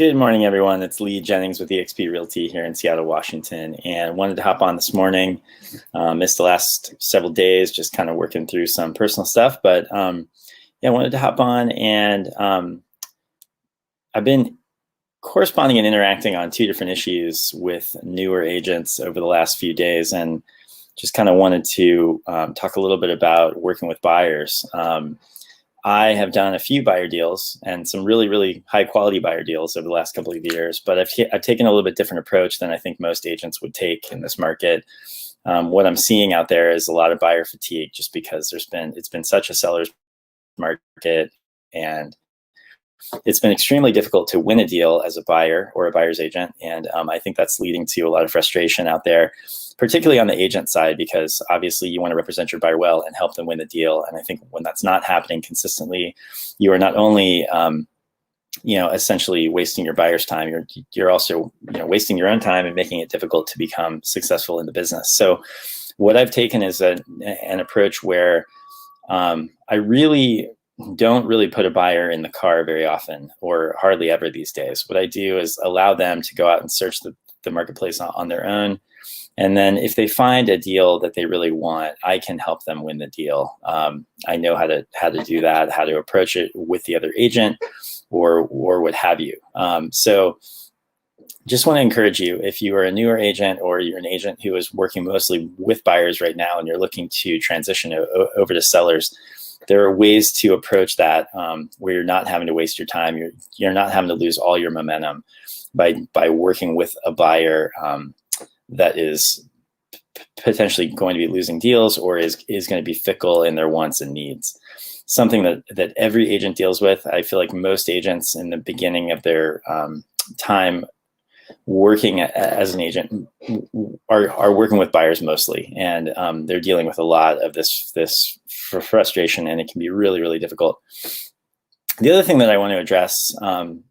Good morning, everyone. It's Lee Jennings with eXp Realty here in Seattle, Washington, and wanted to hop on this morning. Missed the last several days, just kind of working through some personal stuff, but yeah, I wanted to hop on, and I've been corresponding and interacting on two different issues with newer agents over the last few days, and just kind of wanted to talk a little bit about working with buyers. I have done a few buyer deals and some really, really high quality buyer deals over the last couple of years, but I've taken a little bit different approach than I think most agents would take in this market. What I'm seeing out there is a lot of buyer fatigue, just because it's been such a seller's market, and it's been extremely difficult to win a deal as a buyer or a buyer's agent. And I think that's leading to a lot of frustration out there, particularly on the agent side, because obviously you want to represent your buyer well and help them win the deal. And I think when that's not happening consistently, you are not only essentially wasting your buyer's time, you're also wasting your own time and making it difficult to become successful in the business. So what I've taken is an approach where I don't really put a buyer in the car very often, or hardly ever these days. What I do is allow them to go out and search the marketplace on their own. And then if they find a deal that they really want, I can help them win the deal. I know how to do that, how to approach it with the other agent or what have you. So just want to encourage you, if you are a newer agent or you're an agent who is working mostly with buyers right now and you're looking to transition over to sellers, there are ways to approach that where you're not having to waste your time. You're not having to lose all your momentum by working with a buyer that is potentially going to be losing deals, or is going to be fickle in their wants and needs. Something that every agent deals with. I feel like most agents in the beginning of their time working as an agent are working with buyers mostly, and they're dealing with a lot of this frustration, and it can be really, really difficult. The other thing that I want to address, and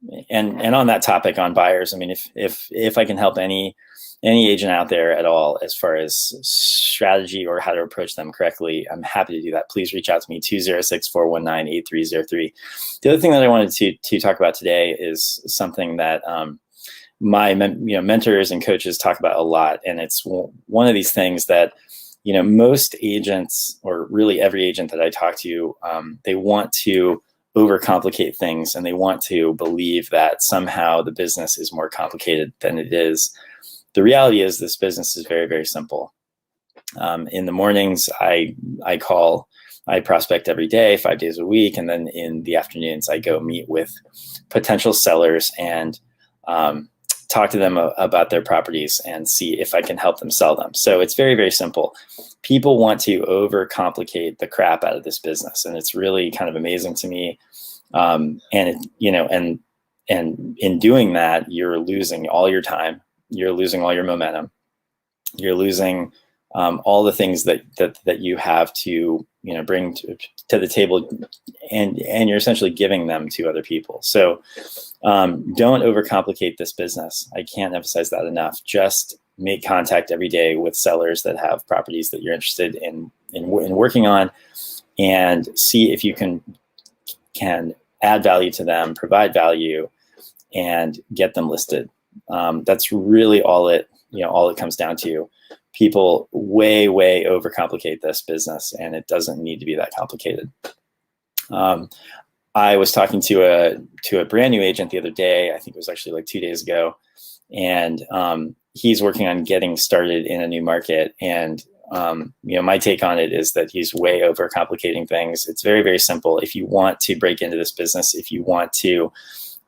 on that topic on buyers, I mean, if I can help any agent out there at all as far as strategy or how to approach them correctly, I'm happy to do that. Please reach out to me, 206-419-8303. The other thing that I wanted to talk about today is something that my mentors and coaches talk about a lot, and it's one of these things that most agents, or really every agent that I talk to, they want to overcomplicate things, and they want to believe that somehow the business is more complicated than it is. The reality is this business is very, very simple. In the mornings, I prospect every day, 5 days a week, and then in the afternoons, I go meet with potential sellers and talk to them about their properties and see if I can help them sell them. So it's very, very simple. People want to overcomplicate the crap out of this business, and it's really kind of amazing to me. And in doing that, you're losing all your time, you're losing all your momentum, you're losing all the things that you have to bring to the table, and you're essentially giving them to other people. So don't overcomplicate this business. I can't emphasize that enough. Just make contact every day with sellers that have properties that you're interested in working on, and see if you can add value to them, provide value, and get them listed. That's really all it comes down to. People way overcomplicate this business, and it doesn't need to be that complicated. I was talking to a brand new agent the other day. I think it was actually like 2 days ago, and he's working on getting started in a new market. And my take on it is that he's way overcomplicating things. It's very, very simple. If you want to break into this business, if you want to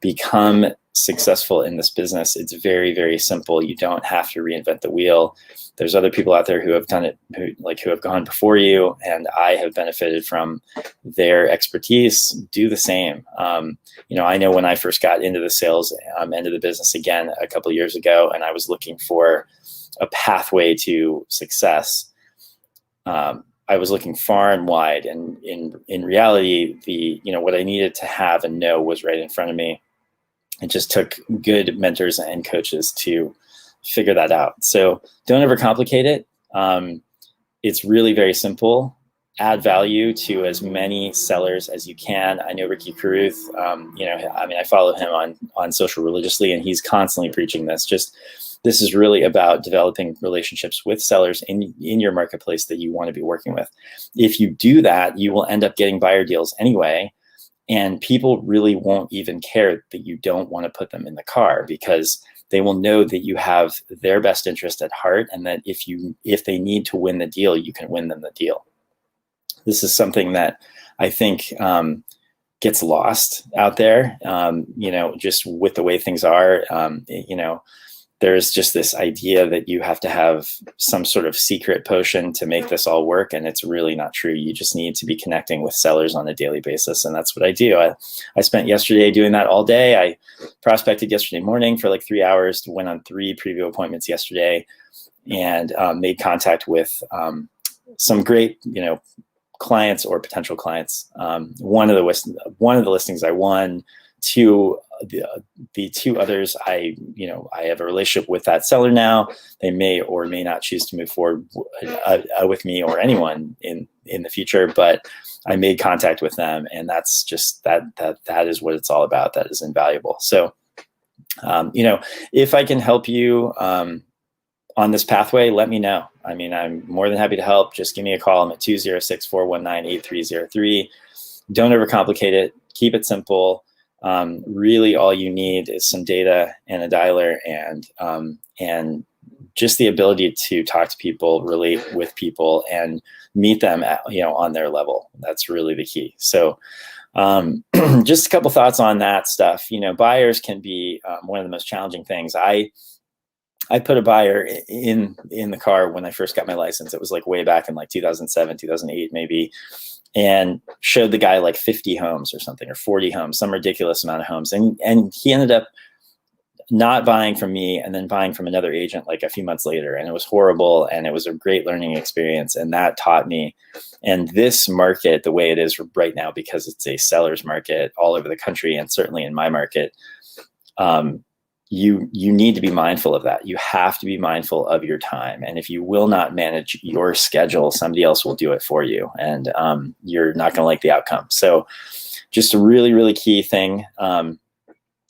become successful in this business, it's very, very simple. You don't have to reinvent the wheel. There's other people out there who have done it, who have gone before you, and I have benefited from their expertise. Do the same. I know when I first got into the sales end of the business again a couple of years ago, and I was looking for a pathway to success, I was looking far and wide, and in reality, what I needed to have and know was right in front of me. It just took good mentors and coaches to figure that out. So don't overcomplicate it. It's really very simple. add value to as many sellers as you can. I know Ricky Carruth, I follow him on social religiously, and he's constantly preaching this. Just this is really about developing relationships with sellers in your marketplace that you want to be working with. If you do that, you will end up getting buyer deals anyway, and people really won't even care that you don't want to put them in the car, because they will know that you have their best interest at heart, and that if they need to win the deal, you can win them the deal. This is something that I think gets lost out there, just with the way things are. There's just this idea that you have to have some sort of secret potion to make this all work, and it's really not true. You just need to be connecting with sellers on a daily basis, and that's what I do. I spent yesterday doing that all day. I prospected yesterday morning for like 3 hours, went on 3 preview appointments yesterday, and made contact with some great, clients or potential clients. One of the listings I won. The 2 others, I have a relationship with that seller now. They may or may not choose to move forward with me or anyone in the future, but I made contact with them, and that's just that is what it's all about. That is invaluable. So, if I can help you on this pathway, let me know. I mean, I'm more than happy to help. Just give me a call. I'm at 206-419-8303. Don't overcomplicate it. Keep it simple. Really, all you need is some data and a dialer, and just the ability to talk to people, relate with people, and meet them on their level. That's really the key. So, just a couple thoughts on that stuff. Buyers can be one of the most challenging things. I put a buyer in the car when I first got my license. It was like way back in like 2007, 2008, maybe, and showed the guy like 50 homes or something, or 40 homes, some ridiculous amount of homes. And he ended up not buying from me and then buying from another agent like a few months later. And it was horrible. And it was a great learning experience. And that taught me. And this market, the way it is right now, because it's a seller's market all over the country, and certainly in my market, you need to be mindful of that. You have to be mindful of your time. And if you will not manage your schedule, somebody else will do it for you. And you're not going to like the outcome. So just a really, really key thing. And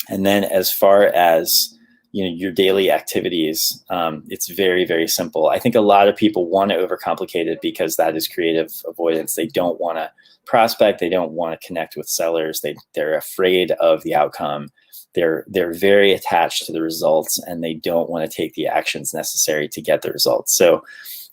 then as far as, your daily activities, it's very, very simple. I think a lot of people want to overcomplicate it because that is creative avoidance. They don't want to prospect. They don't want to connect with sellers. They're afraid of the outcome. They're very attached to the results, and they don't want to take the actions necessary to get the results. So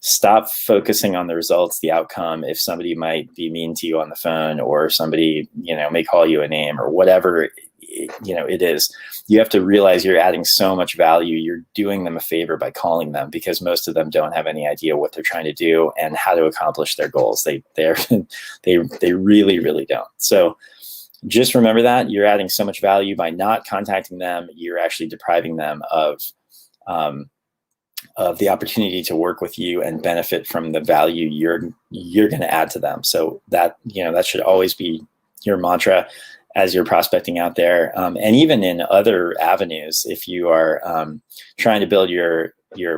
stop focusing on the results, the outcome. If somebody might be mean to you on the phone, or somebody, may call you a name, or whatever, it is, you have to realize you're adding so much value. You're doing them a favor by calling them, because most of them don't have any idea what they're trying to do and how to accomplish their goals. They really, really don't. So just remember that you're adding so much value by not contacting them. You're actually depriving them of the opportunity to work with you and benefit from the value you're going to add to them. So that should always be your mantra as you're prospecting out there, and even in other avenues. If you are trying to build your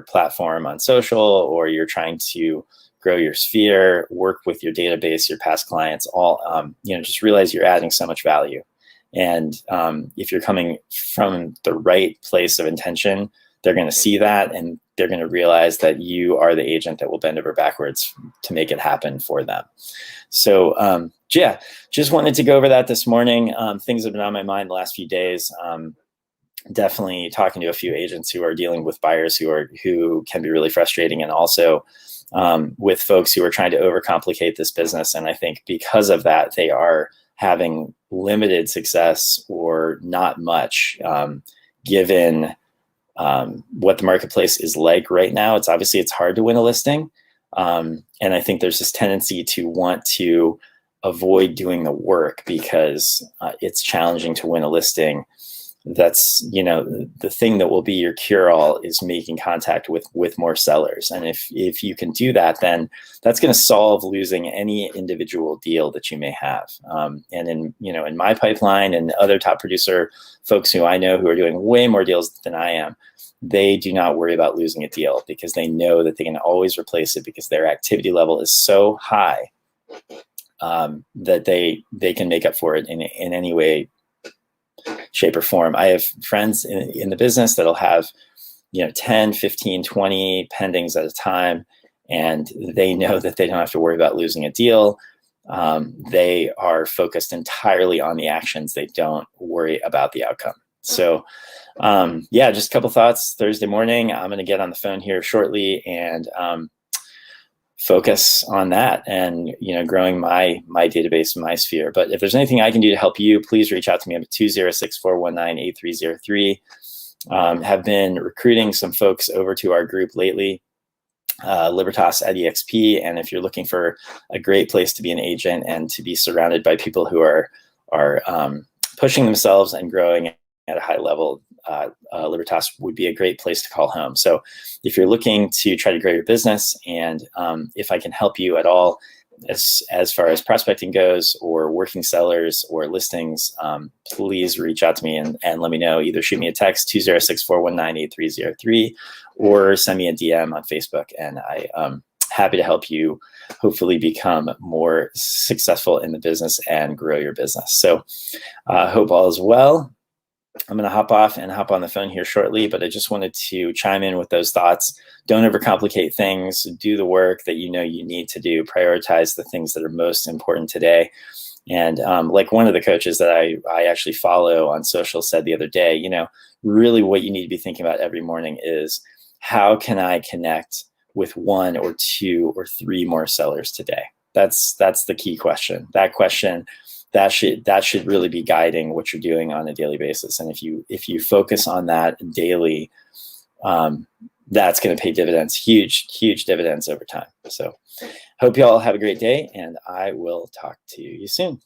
platform on social, or you're trying to grow your sphere, work with your database, your past clients, all, just realize you're adding so much value. And if you're coming from the right place of intention, they're going to see that, and they're going to realize that you are the agent that will bend over backwards to make it happen for them. So, just wanted to go over that this morning. Things have been on my mind the last few days. Definitely talking to a few agents who are dealing with buyers who can be really frustrating, and also with folks who are trying to overcomplicate this business. And I think because of that, they are having limited success or not much, given what the marketplace is like right now. It's hard to win a listing. And I think there's this tendency to want to avoid doing the work because it's challenging to win a listing. That's, the thing that will be your cure-all is making contact with more sellers. And if you can do that, then that's going to solve losing any individual deal that you may have. And in my pipeline and other top producer folks who I know who are doing way more deals than I am, they do not worry about losing a deal because they know that they can always replace it because their activity level is so high that they can make up for it in any way, shape, or form. I have friends in the business that'll have 10, 15, 20 pendings at a time, and they know that they don't have to worry about losing a deal. They are focused entirely on the actions. They don't worry about the outcome. So yeah, just a couple thoughts. Thursday morning, I'm going to get on the phone here shortly and focus on that and growing my database, my sphere. But if there's anything I can do to help you, please reach out to me. I'm at 206-419-8303. Have been recruiting some folks over to our group lately, Libertas at EXP. And if you're looking for a great place to be an agent and to be surrounded by people who are pushing themselves and growing at a high level, Libertas would be a great place to call home. So if you're looking to try to grow your business, and if I can help you at all as far as prospecting goes, or working sellers or listings, please reach out to me and let me know. Either shoot me a text, 206-419-8303, or send me a DM on Facebook, and I'm happy to help you hopefully become more successful in the business and grow your business. So I hope all is well. I'm going to hop off and hop on the phone here shortly, but I just wanted to chime in with those thoughts. Don't overcomplicate things. Do the work that you need to do. Prioritize the things that are most important today. And like one of the coaches that I actually follow on social said the other day, really what you need to be thinking about every morning is, how can I connect with 1 or 2 or 3 more sellers today? That's the key question. That question, that should really be guiding what you're doing on a daily basis. And if you focus on that daily, that's going to pay dividends, huge dividends over time. So hope you all have a great day, and I will talk to you soon.